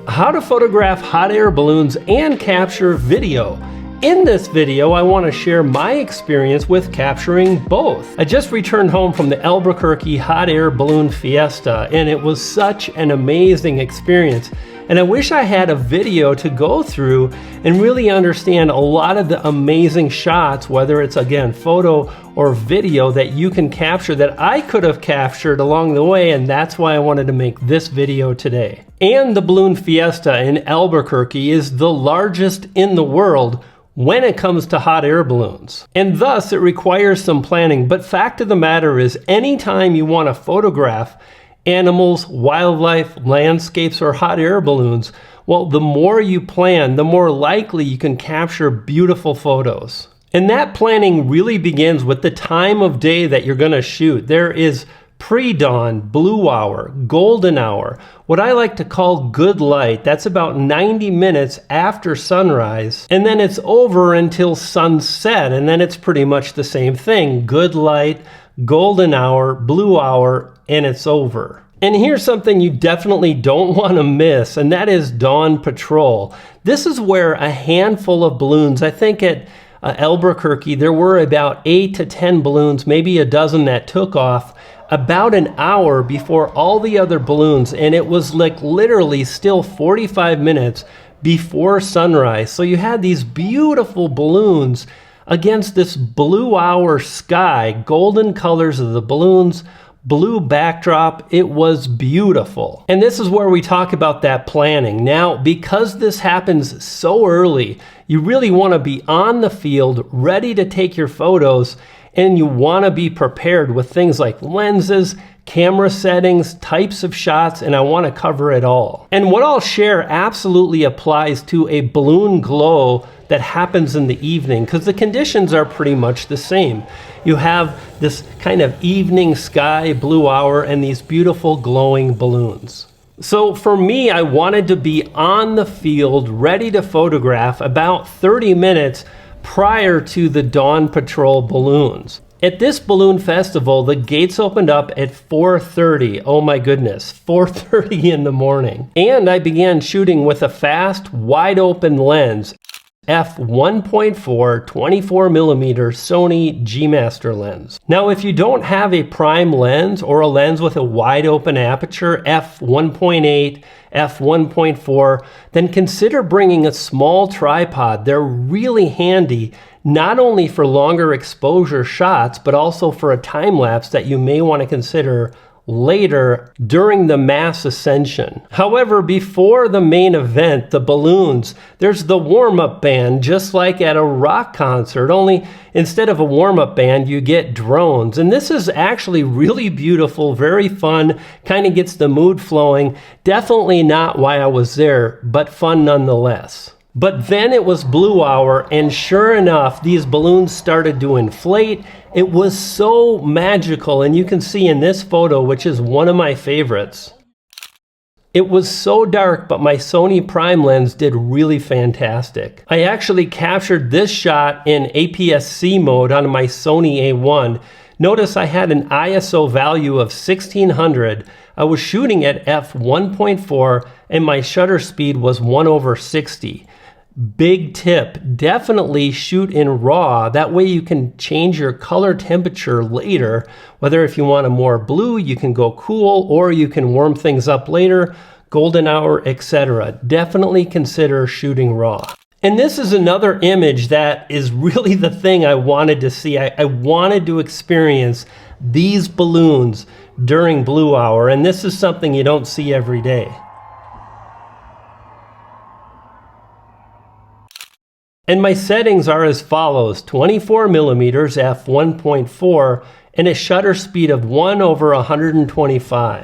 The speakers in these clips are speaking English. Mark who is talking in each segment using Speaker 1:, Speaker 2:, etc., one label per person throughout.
Speaker 1: How to photograph hot air balloons and capture video. In this video, I want to share my experience with capturing both. I just returned home from the Albuquerque hot air balloon Fiesta, and it was such an amazing experience. And I wish I had a video to go through and really understand a lot of the amazing shots, whether it's again photo or video, that you can capture that I could have captured along the way, and that's why I wanted to make this video today. And the Balloon Fiesta in Albuquerque is the largest in the world when it comes to hot air balloons. And thus it requires some planning, but fact of the matter is anytime you want to photograph animals, wildlife, landscapes, or hot air balloons, well, the more you plan, the more likely you can capture beautiful photos. And that planning really begins with the time of day that you're going to shoot. There is pre-dawn, blue hour, golden hour, what I like to call good light. That's about 90 minutes after sunrise, and then it's over until sunset, and then it's pretty much the same thing. Good light, golden hour, blue hour, and it's over. And here's something you definitely don't want to miss, and that is dawn patrol. This is where a handful of balloons, I think at Albuquerque, there were about 8 to 10 balloons, maybe a dozen that took off about an hour before all the other balloons, and it was like literally still 45 minutes before sunrise. So you had these beautiful balloons against this blue hour sky, golden colors of the balloons, blue backdrop. It was beautiful. And this is where we talk about that planning. Now, because this happens so early, you really want to be on the field, ready to take your photos, and you want to be prepared with things like lenses, camera settings, types of shots, and I want to cover it all. And what I'll share absolutely applies to a balloon glow that happens in the evening, because the conditions are pretty much the same. You have this kind of evening sky, blue hour, and these beautiful glowing balloons. So for me, I wanted to be on the field, ready to photograph about 30 minutes prior to the dawn patrol balloons. At this balloon festival, the gates opened up at 4:30. Oh my goodness, 4:30 in the morning. And I began shooting with a fast, wide open lens, f1.4 24mm Sony G Master lens. Now, if you don't have a prime lens or a lens with a wide open aperture, f1.8, f1.4, then consider bringing a small tripod. They're really handy, not only for longer exposure shots, but also for a time lapse that you may want to consider later during the mass ascension. However, before the main event, the balloons, there's the warm-up band, just like at a rock concert, only instead of a warm-up band, you get drones. And this is actually really beautiful, very fun, kind of gets the mood flowing. Definitely not why I was there, but fun nonetheless. But then it was blue hour, and sure enough, these balloons started to inflate. It was so magical, and you can see in this photo, which is one of my favorites, it was so dark, but my Sony Prime lens did really fantastic. I actually captured this shot in APS-C mode on my Sony A1. Notice I had an ISO value of 1600. I was shooting at f1.4, and my shutter speed was 1/60. Big tip, definitely shoot in RAW. That way you can change your color temperature later. Whether if you want a more blue, you can go cool, or you can warm things up later, golden hour, etc. Definitely consider shooting RAW. And this is another image that is really the thing I wanted to see. I wanted to experience these balloons during blue hour, and this is something you don't see every day. And my settings are as follows: 24mm f1.4 and a shutter speed of 1/125.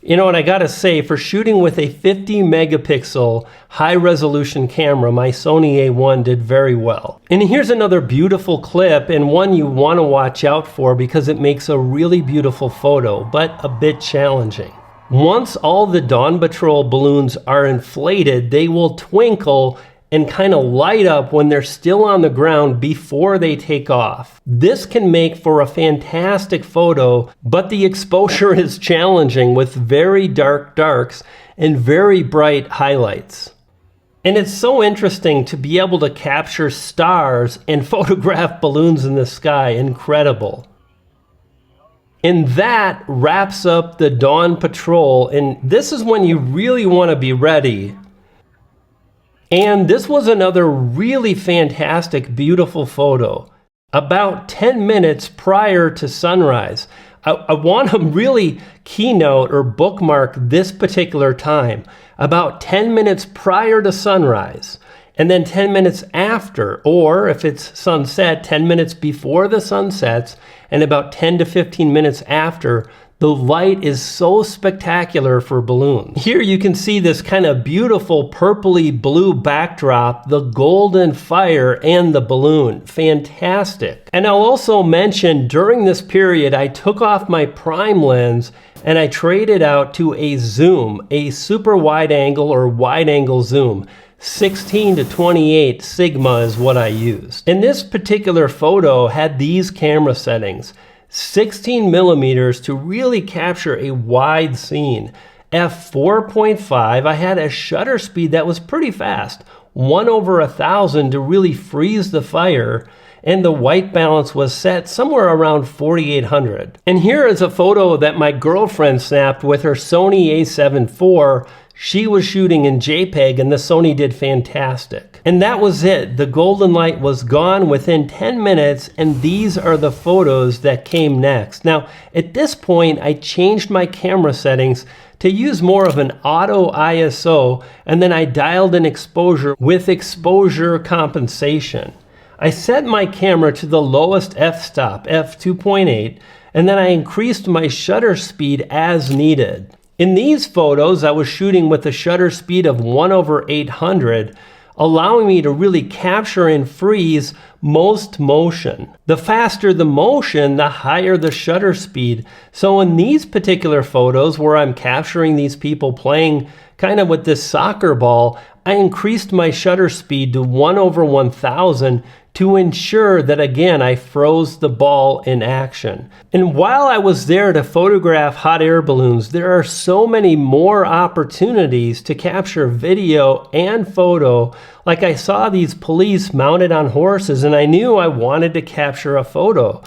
Speaker 1: You know, and I gotta say, for shooting with a 50 megapixel high resolution camera, my Sony A1 did very well. And here's another beautiful clip, and one you wanna watch out for because it makes a really beautiful photo, but a bit challenging. Once all the Dawn Patrol balloons are inflated, they will twinkle and kind of light up when they're still on the ground before they take off. This can make for a fantastic photo, but the exposure is challenging with very dark darks and very bright highlights. And it's so interesting to be able to capture stars and photograph balloons in the sky. Incredible. And that wraps up the dawn patrol, and this is when you really want to be ready. And this was another really fantastic, beautiful photo. About 10 minutes prior to sunrise. I want to really keynote or bookmark this particular time. About 10 minutes prior to sunrise, and then 10 minutes after, or if it's sunset, 10 minutes before the sun sets, and about 10 to 15 minutes after. The light is so spectacular for balloons. Here you can see this kind of beautiful purpley blue backdrop, the golden fire and the balloon. Fantastic. And I'll also mention during this period I took off my prime lens and I traded out to a zoom, a super wide angle or wide angle zoom. 16 to 28 Sigma is what I used. And this particular photo had these camera settings. 16 millimeters to really capture a wide scene. f4.5, I had a shutter speed that was pretty fast, 1/1000 to really freeze the fire, and the white balance was set somewhere around 4800. And here is a photo that my girlfriend snapped with her Sony a7 IV. She was shooting in JPEG and the Sony did fantastic. And that was it. The golden light was gone within 10 minutes and these are the photos that came next. Now, at this point, I changed my camera settings to use more of an auto ISO, and then I dialed in exposure with exposure compensation. I set my camera to the lowest f-stop, f2.8, and then I increased my shutter speed as needed. In these photos, I was shooting with a shutter speed of 1/800, allowing me to really capture and freeze most motion. The faster the motion, the higher the shutter speed. So in these particular photos where I'm capturing these people playing kind of with this soccer ball, I increased my shutter speed to 1/1000 to ensure that, again, I froze the ball in action. And while I was there to photograph hot air balloons, there are so many more opportunities to capture video and photo. Like I saw these police mounted on horses and I knew I wanted to capture a photo.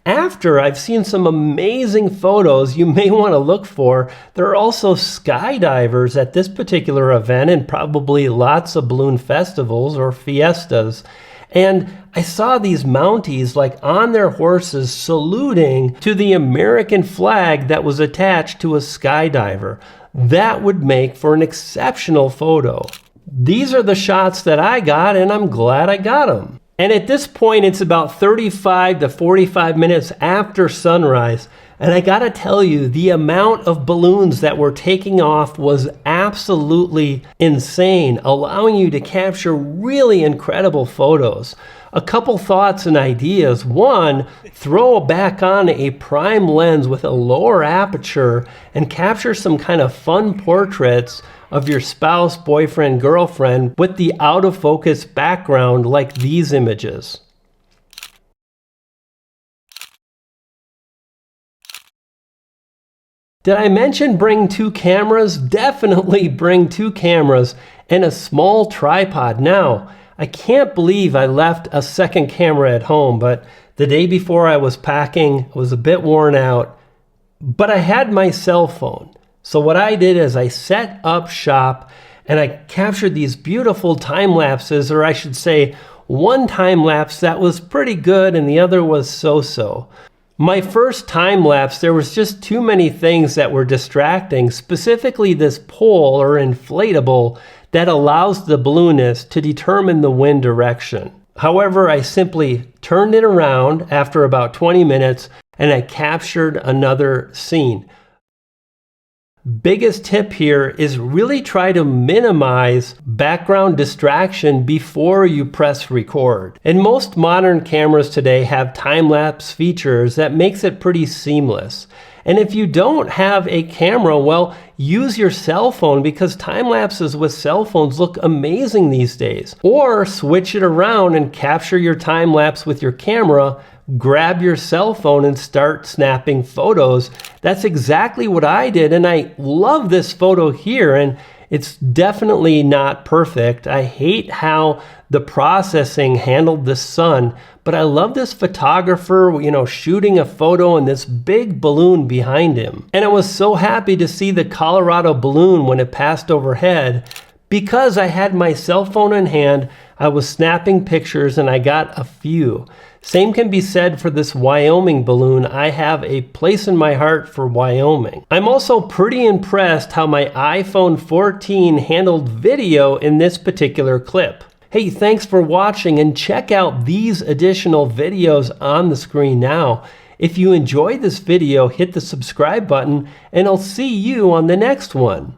Speaker 1: After, I've seen some amazing photos you may want to look for. There are also skydivers at this particular event and probably lots of balloon festivals or fiestas. And I saw these Mounties like on their horses saluting to the American flag that was attached to a skydiver. That would make for an exceptional photo. These are the shots that I got and I'm glad I got them. And at this point, it's about 35 to 45 minutes after sunrise. And I gotta tell you, the amount of balloons that were taking off was absolutely insane, allowing you to capture really incredible photos. A couple thoughts and ideas. One, throw back on a prime lens with a lower aperture and capture some kind of fun portraits of your spouse, boyfriend, girlfriend with the out of focus background like these images. Did I mention bring two cameras? Definitely bring two cameras and a small tripod. Now, I can't believe I left a second camera at home, but the day before I was packing, I was a bit worn out, but I had my cell phone. So what I did is I set up shop and I captured these beautiful time lapses, or I should say one time lapse that was pretty good and the other was so-so. My first time lapse, there was just too many things that were distracting, specifically this pole or inflatable that allows the balloonist to determine the wind direction. However, I simply turned it around after about 20 minutes and I captured another scene. Biggest tip here is really try to minimize background distraction before you press record. And most modern cameras today have time-lapse features that makes it pretty seamless. And if you don't have a camera, well, use your cell phone, because time lapses with cell phones look amazing these days. Or switch it around and capture your time lapse with your camera, grab your cell phone and start snapping photos. That's exactly what I did, and I love this photo here, and it's definitely not perfect. I hate how the processing handled the sun, but I love this photographer, shooting a photo and this big balloon behind him. And I was so happy to see the Colorado balloon when it passed overhead. Because I had my cell phone in hand, I was snapping pictures and I got a few. Same can be said for this Wyoming balloon. I have a place in my heart for Wyoming. I'm also pretty impressed how my iPhone 14 handled video in this particular clip. Hey, thanks for watching, and check out these additional videos on the screen now. If you enjoyed this video, hit the subscribe button, and I'll see you on the next one.